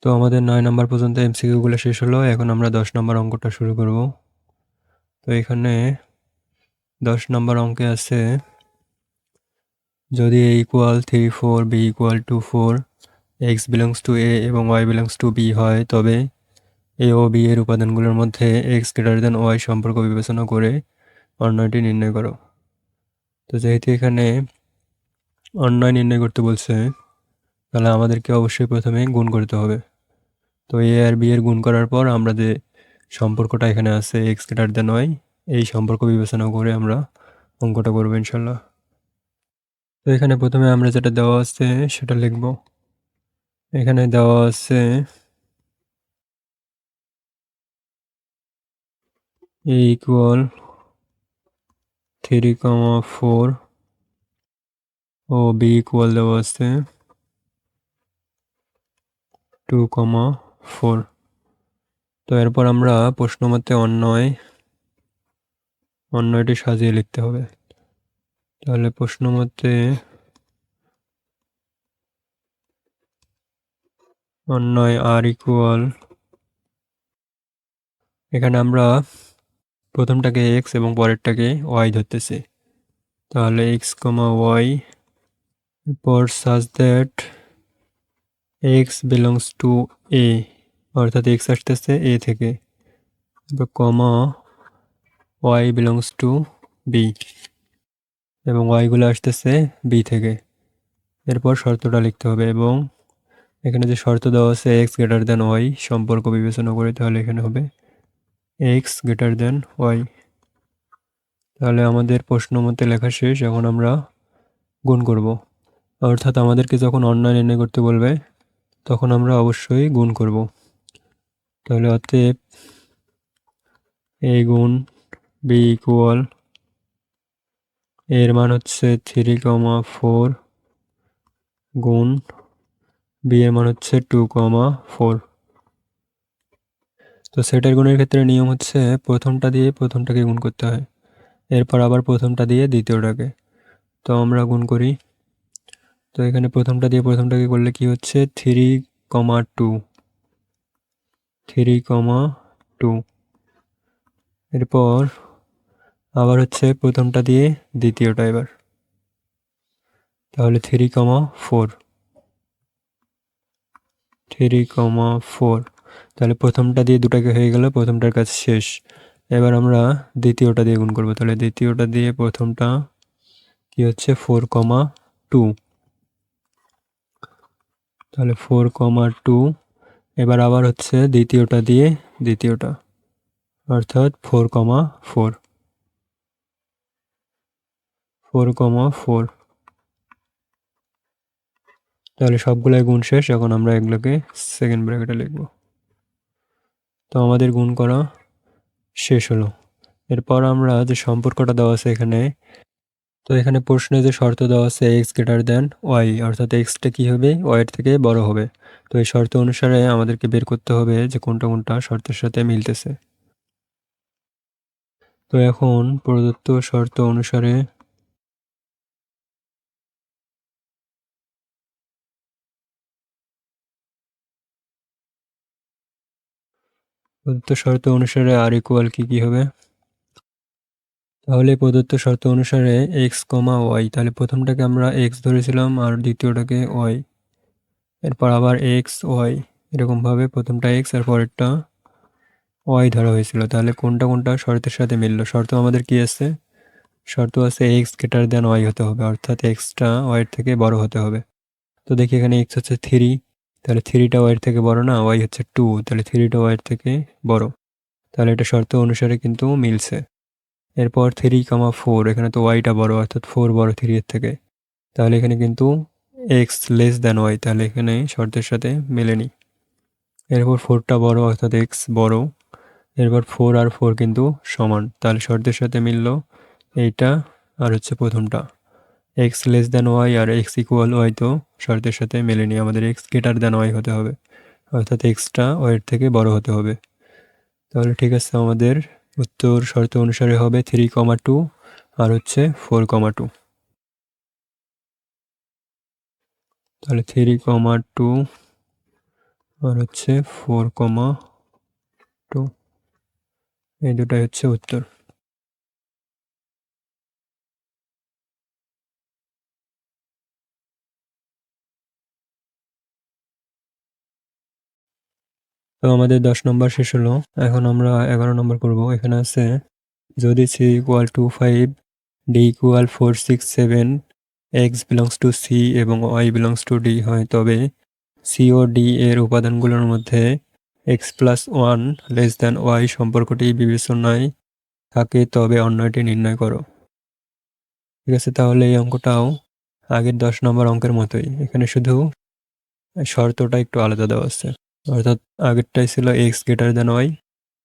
তো আমাদের 9 নাম্বার পর্যন্ত এমসিকিউ গুলো শেষ হলো। এখন আমরা 10 নাম্বার অঙ্কটা শুরু করব। তো এখানে 10 নাম্বার অঙ্কে আছে, যদি a equal 3 4 b equal to 4 x belongs to a এবং y belongs to b হয়, তবে a ও b এর উপাদানগুলোর মধ্যে x greater than y সম্পর্ক বিবেচনা করে অন্যটি নির্ণয় করো। তো যেহেতু এখানে অন্যয় নির্ণয় করতে বলছে, তাহলে আমাদেরকে অবশ্যই প্রথমে গুণ করতে হবে। তো a আর b এর গুণ করার পর আমরা যে সম্পর্কটা এখানে আছে x greater than y, এই সম্পর্ক বিবেচনা করে আমরা অঙ্কটা করবো ইনশাল্লাহ। তো এখানে প্রথমে আমরা যেটা দেওয়া আছে সেটা লিখব। এখানে দেওয়া আছে a equal 3, 4 O b equal দেওয়া আছে 2, 4। তো এরপর আমরা প্রশ্ন মতে অন্যটি সাজিয়ে লিখতে হবে। তাহলে প্রশ্ন মতে অন্যয় r ইকুয়াল, এখানে আমরা প্রথমটাকে x এবং পরেরটাকে y ধরতেছি। তাহলে x, y এরপর such that x belongs to a, অর্থাৎ x আসতেছে a থেকে, কমা y belongs to b এবং y গুলো আসতেছে b থেকে। এরপর শর্তটা লিখতে হবে, এবং এখানে যে শর্ত দেওয়া আছে x greater than y সম্পর্ক বিবেচনা করে, তাহলে এখানে হবে x greater than y। তাহলে আমাদের প্রশ্ন মতে লেখা শেষ। এখন আমরা গুণ করব, অর্থাৎ আমাদেরকে যখন অন্যয় নির্ণয় করতে বলবে তখন আমরা অবশ্যই গুণ করব। তাহলে অতএব a গুণ b ইকুয়াল, এর মান হচ্ছে 3, 4 গুণ b এর মান হচ্ছে 2, 4। তো সেটের গুণের ক্ষেত্রে নিয়ম হচ্ছে প্রথমটা দিয়ে প্রথমটাকে গুণ করতে হয়, এরপর আবার প্রথমটা দিয়ে দ্বিতীয়টাকে। তো আমরা গুণ করি। তো এখানে প্রথমটা দিয়ে প্রথমটাকে করলে কি হচ্ছে 3, 2, 3, 2। এরপর আবার হচ্ছে প্রথমটা দিয়ে দ্বিতীয়টা এবার, তাহলে 3, 4, 3, 4। তাহলে প্রথমটা দিয়ে দুটাকে হয়ে গেল, প্রথমটার কাজ শেষ। এবার আমরা দ্বিতীয়টা দিয়ে গুণ করবো। তাহলে দ্বিতীয়টা দিয়ে প্রথমটা কি হচ্ছে 4, 2। তাহলে 4, 2। এবার আবার হচ্ছে দ্বিতীয়টা দিয়ে দ্বিতীয়টা, অর্থাৎ 4, 4, 4, 4। তাহলে সবগুলাই গুণ শেষ। এখন আমরা এগুলোকে সেকেন্ড ব্র্যাকেটে লিখব। তো আমাদের গুণ করা শেষ হলো। এরপর আমরা যে সম্পর্কটা দেওয়া আছে এখানে, তো এখানে প্রশ্নে যে শর্ত দেওয়া আছে x গ্রেটার দেন y, অর্থাৎ এক্সটা কি হবে, y এর থেকে বড় হবে। তো এই শর্ত অনুসারে আমাদেরকে বের করতে হবে যে কোনটা কোনটা শর্তের সাথে মিলতেছে। তো এখন প্রদত্ত শর্ত অনুসারে আর ইকুয়াল কি হবে, তাহলে প্রদত্ত শর্ত অনুসারে x, y, তাহলে প্রথমটাকে আমরা x ধরেছিলাম আর দ্বিতীয়টাকে y, এরপর আবার x, y, এরকমভাবে প্রথমটা x আর পরেরটা y ধরা হয়েছিল। তাহলে কোনটা কোনটা শর্তের সাথে মিললো। শর্ত আমাদের কি আছে, শর্ত আছে x গ্রেটার দেন y হতে হবে, অর্থাৎ xটা y এর থেকে বড় হতে হবে। তো দেখি এখানে x হচ্ছে 3, তাহলে 3টা y এর থেকে বড় না, y হচ্ছে 2, তাহলে 3টা y এর থেকে বড়। তাহলে এটা শর্ত অনুসারে কিন্তু মিলছে। এরপর 3, 4, এখানে তো y টা বড়, অর্থাৎ 4 বড় 3 এর থেকে। তাহলে এখানে কিন্তু x লেস দেন y, তাহলে এখানে শর্তের সাথে মেলেনি। এরপর 4টা বড়, অর্থাৎ x বড়। এরপর 4 আর 4 কিন্তু সমান, তাহলে শর্তের সাথে মিলল এইটা আর হচ্ছে প্রথমটা। x লেস দেন y আর x ইকুয়াল y তো শর্তের সাথে মেলেনি, আমাদের x গ্রেটার দেন y হতে হবে, অর্থাৎ xটা y এর থেকে বড় হতে হবে। তাহলে ঠিক আছে, আমাদের উত্তর শর্ত অনুসারে হবে 3, 2 আর হচ্ছে 4, 2। তাহলে 3, 2 আর হচ্ছে 4,2, এই দুটাই হচ্ছে উত্তর। তো আমাদের 10 নম্বর শেষ হলো। এখন আমরা 11 নম্বর করব। এখানে আছে যদি c = 5, d = 4, 6, 7, x belongs to c এবং y belongs to d হয়, তবে c ও d এর উপাদানগুলোর মধ্যে x plus 1 less than y সম্পর্কটি বিবেচনায় থাকে, তবে অন্যটি নির্ণয় করো। ঠিক আছে, তাহলে এই অঙ্কটাও আগের 10 নম্বর অঙ্কের মতোই। এখানে শুধু শর্তটা একটু আলাদা দেওয়া আছে। অর্থাৎ আগেরটাই ছিল x greater than y,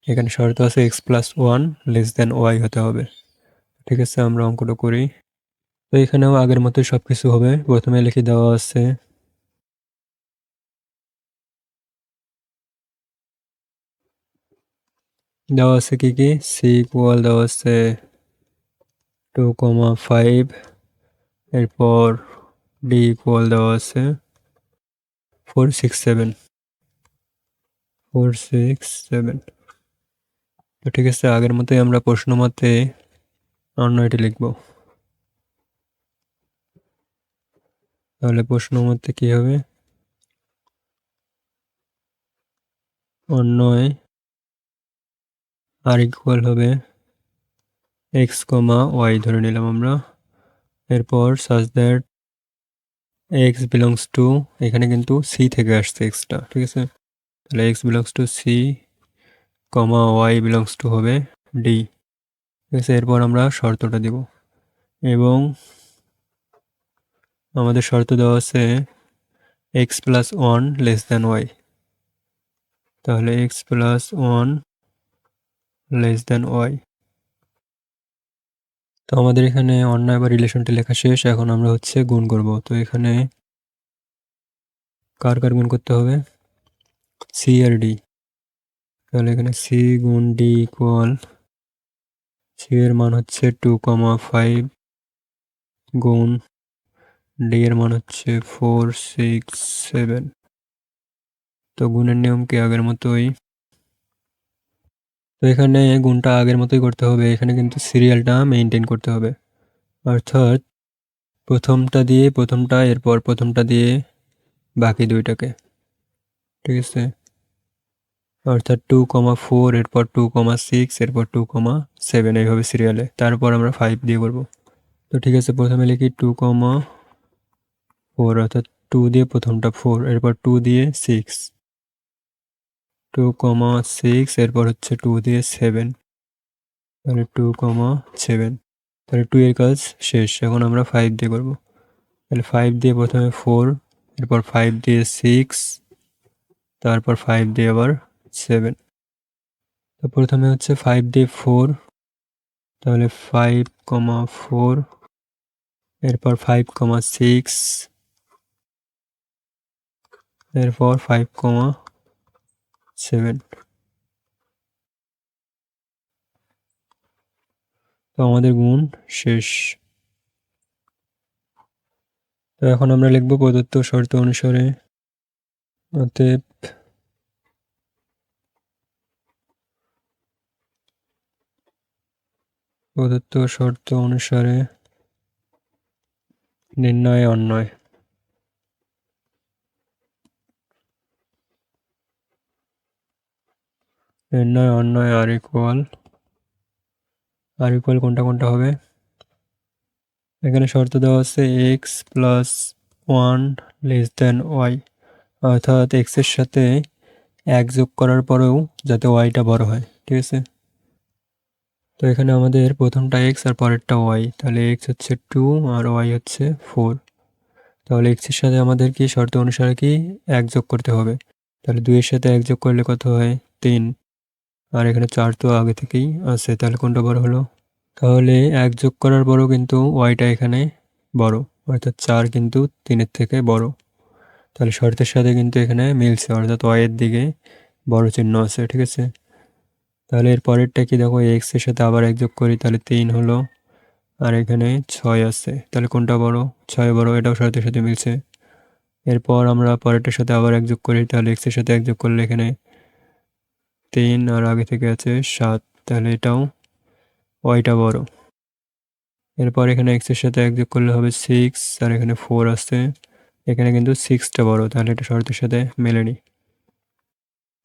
এখানে শর্ত আছে x plus 1 less than y হতে হবে। ঠিক আছে, আমরা অঙ্কটা করি। তো এখানেও আগের মতোই সবকিছু হবে। প্রথমে লিখে দেওয়া আছে কি কি, c ইকুয়াল দেওয়া আছে 2,5, এরপর d ইকুয়াল দেওয়া আছে 4, 6, 7, 4, 6, 7। তো ঠিক আছে, আগের মতোই আমরা প্রশ্ন মতে অন্যটি লিখব। তাহলে প্রশ্ন মতে কি হবে, অন্যয় আর ইকুয়াল হবে x, y ধরে নিলাম আমরা। এরপর such that x belongs to, এখানে কিন্তু c থেকে আসছে xটা, ঠিক আছে, তাহলে x belongs to c, y belongs to হবে d। ঠিক আছে, এরপর আমরা শর্তটা দিব এবং আমাদের শর্ত দেওয়া আছে x plus 1 less than y, তাহলে x plus 1 less than y। তো আমাদের এখানে অন্যায় বা রিলেশনটি লেখা শেষ। এখন আমরা হচ্ছে গুণ করব। তো এখানে কার কার গুণ করতে হবে, c আর d। তাহলে এখানে c গুণ d ইকুয়াল, c এর মান হচ্ছে 2,5 গুণ d এর মান হচ্ছে 4, 6, 7। তো গুণের নিয়ম কি আগের মতোই। তো এখানে গুণটা আগের মতোই করতে হবে। এখানে কিন্তু সিরিয়ালটা মেইনটেইন করতে হবে, অর্থাৎ প্রথমটা দিয়ে প্রথমটা, এরপর প্রথমটা দিয়ে বাকি দুইটাকে। ঠিক আছে, অর্থাৎ 2,4, এরপর 2,6, এরপর 2,7, এইভাবে সিরিয়ালে। তারপর আমরা 5 দিয়ে করব। তো ঠিক আছে, প্রথমে লিখি 2,4, অর্থাৎ 2 দিয়ে প্রথমটা 4, এরপর 2 দিয়ে 6, 2,6, এরপর হচ্ছে 2 দিয়ে 7, তাহলে 2,7। তাহলে 2 এর কাজ শেষ। এখন আমরা 5 দিয়ে করব। তাহলে 5 দিয়ে প্রথমে 4, এরপর 5 দিয়ে 6, তারপর 5 দিয়ে আবার 7। তো প্রথমে হচ্ছে 5 দিয়ে 4, তাহলে 5,4, এরপর 5,6, এরপর 5,7। তো আমাদের গুণ শেষ। তো এখন আমরা লিখব প্রদত্ত শর্ত অনুসারে, অতএব প্রদত্ত শর্ত অনুসারে নির্ণয় অন্যয়। নির্ণয় অন্যয় আর ইকুয়াল কোনটা কোনটা হবে, এখানে শর্ত দেওয়া আছে x plus 1 less than y, অর্থাৎ x এর সাথে 1 যোগ করার পরেও যাতে y-টা বড় হয়। ঠিক আছে, তো এখানে আমাদের প্রথমটা x আর পরেরটা y, তাহলে x হচ্ছে 2 আর y হচ্ছে 4। তাহলে x এর সাথে আমাদের কি শর্ত অনুসারে কি 1 যোগ করতে হবে। তাহলে 2 এর সাথে 1 যোগ করলে কত হয়, 3। আর এখানে 4 তো আগে থেকেই আছে, তাহলে কোনটা বড় হলো। তাহলে 1 যোগ করার পরও কিন্তু y-টা এখানে বড়, অর্থাৎ 4 কিন্তু 3 এর থেকে বড়। তাহলে শর্তের সাথে কিন্তু এখানে মিলছে, অর্থাৎ y এর দিকে বড় চিহ্ন আছে। ঠিক আছে, তাহলে এর পরেরটা কি দেখো, x এর সাথে আবার 1 যোগ করি, তাহলে 3 হলো। আর এখানে 6 আছে, তাহলে কোনটা বড়, 6 বড়, এটাও শর্তের সাথে মিলছে। এরপর আমরা পরেরটার সাথে আবার এক যোগ করি, তাহলে x এর সাথে এক যোগ করলে এখানে 3 আর আগে থেকে আছে 7, তাহলে এটাও ওয়াইটা বড়। এরপর এখানে x এর সাথে এক যোগ করলে হবে 6 আর এখানে 4 আছে, এখানে কিন্তু 6টা বড়, তাহলে এটা শর্তের সাথে মেলেনি।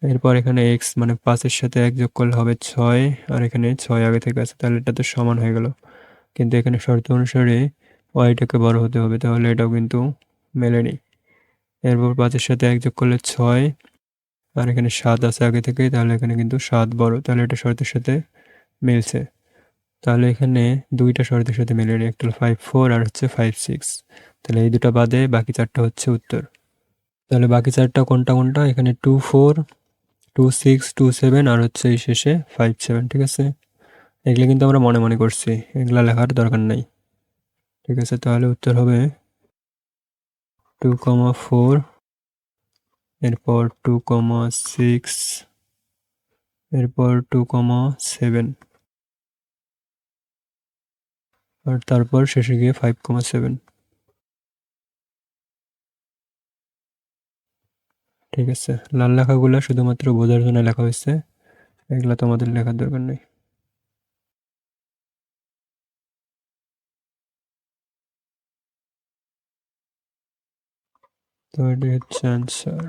এরপর এখানে x মানে 5 এর সাথে এক যোগ করলে হবে 6 আর এখানে 6 আগে থেকে আছে, তাহলে এটা তো সমান হয়ে গেল। কিন্তু এখানে শর্ত অনুসারে ওয়াইটাকে বড় হতে হবে, তাহলে এটাও কিন্তু মেলেনি। এরপর 5 এর সাথে এক যোগ করলে 6 আর এখানে 7 আছে আগে থেকেই, তাহলে এখানে কিন্তু 7 বড়, তাহলে এটা শর্তের সাথে মিলছে। তাহলে এখানে দুইটা শর্তের সাথে মিলেনি, একটা হলো 5 4 আর হচ্ছে 5 6, তাহলে এই দুটো বাদে বাকি চারটা হচ্ছে উত্তর। তাহলে বাকি চারটা কোনটা কোনটা, এখানে 2 4 2 6 2 7 আর হচ্ছে এই শেষে 5 7, ঠিক আছে। এগুলো কিন্তু আমরা মনে মনে করছি, এগুলা লেখার দরকার নাই। ঠিক আছে, তাহলে উত্তর হবে 2,4, এরপর 2,6, এরপর 2,7 আর তারপর শেষে গিয়ে 5,7। ঠিক আছে, লাল লেখাগুলো শুধুমাত্র বোঝার জন্য লেখা হয়েছে, এগুলা তোমাদের লেখার দরকার নেই। তো এটাই হচ্ছে অ্যান্সার।